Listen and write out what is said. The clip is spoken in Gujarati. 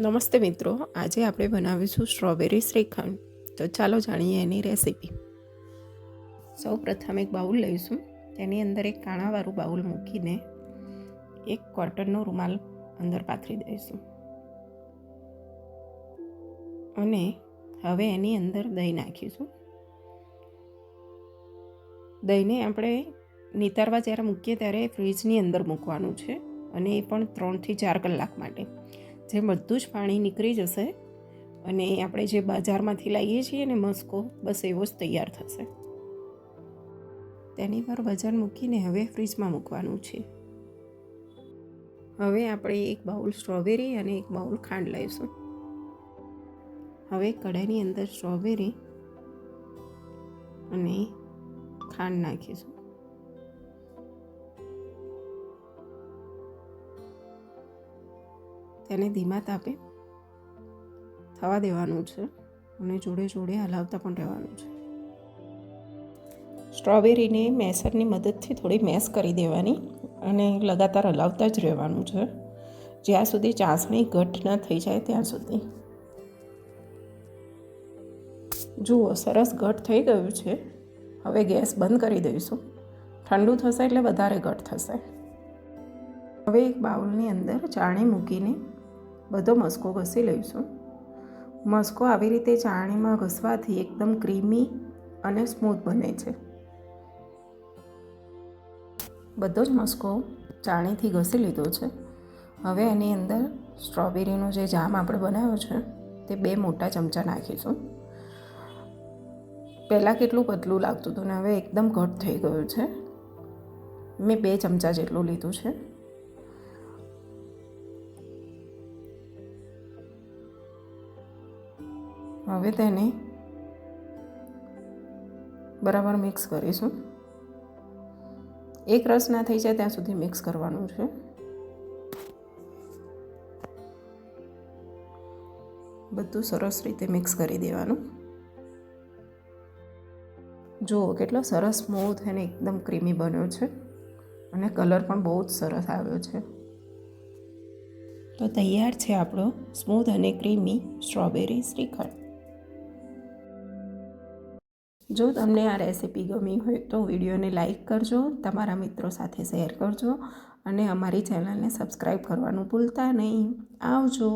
નમસ્તે મિત્રો, આજે આપણે બનાવીશું સ્ટ્રોબેરી શ્રીખંડ. તો ચાલો જાણીએ એની રેસીપી. સૌ પ્રથમ એક બાઉલ લઈશું. તેની અંદર એક કાણાવાળું બાઉલ મૂકીને એક કોટનનો રૂમાલ અંદર પાથરી દઈશું અને હવે એની અંદર દહીં નાખીશું. દહીંને આપણે નિતારવા જ્યારે મૂકીએ ત્યારે ફ્રીજની અંદર મૂકવાનું છે અને એ પણ 3 થી 4 કલાક માટે. જે બધું જ પાણી નીકળી જશે અને આપણે જે બજારમાંથી લાવીએ છીએ ને મસ્કો, બસ એવો જ તૈયાર થશે. તેની પર વજન મૂકીને હવે ફ્રીજમાં મૂકવાનું છે. હવે આપણે એક બાઉલ સ્ટ્રોબેરી અને એક બાઉલ ખાંડ લઈશું. હવે કઢાઈની અંદર સ્ટ્રોબેરી અને ખાંડ નાખીશું. તેને ધીમા તાપે થવા દેવાનું છે અને જોડે જોડે હલાવતા પણ રહેવાનું છે. સ્ટ્રોબેરીને મેસરની મદદથી થોડી મેશ કરી દેવાની અને લગાતાર હલાવતા જ રહેવાનું છે જ્યાં સુધી ચાસણી ઘટ્ટ ન થઈ જાય ત્યાં સુધી. જુઓ, સરસ ઘટ્ટ થઈ ગયું છે. હવે ગેસ બંધ કરી દઈશું. ઠંડુ થશે એટલે વધારે ઘટ્ટ થશે. હવે એક બાઉલની અંદર ચાળણી મૂકીને બધો મસ્કો ઘસી લઈશું. મસ્કો આવી રીતે ચાળણીમાં ઘસવાથી એકદમ ક્રીમી અને સ્મૂથ બને છે. બધો જ મસ્કો ચાળણીથી ઘસી લીધો છે. હવે એની અંદર સ્ટ્રોબેરીનો જે જામ આપણે બનાવ્યો છે તે 2 મોટા ચમચા નાખીશું. પહેલાં કેટલું પતલું લાગતું હતું ને હવે એકદમ ઘટ્ટ થઈ ગયું છે. મેં 2 ચમચા જેટલું લીધું છે. હવે તેને બરાબર મિક્સ કરીશું. એક રસ ના થઈ જાય ત્યાં સુધી મિક્સ કરવાનું છે. બધું સરસ રીતે મિક્સ કરી દેવાનું. જુઓ કેટલો સરસ સ્મૂથ અને એકદમ ક્રીમી બન્યો છે અને કલર પણ બહુ જ સરસ આવ્યો છે. તો તૈયાર છે આપણો સ્મૂથ અને ક્રીમી સ્ટ્રોબેરી શ્રીખંડ. જો તમને આ રેસીપી ગમી હોય તો વિડીયોને લાઈક કરજો, તમારા મિત્રો સાથે શેર કરજો અને અમારી ચેનલને સબસ્ક્રાઈબ કરવાનું ભૂલતા નહીં. આવજો.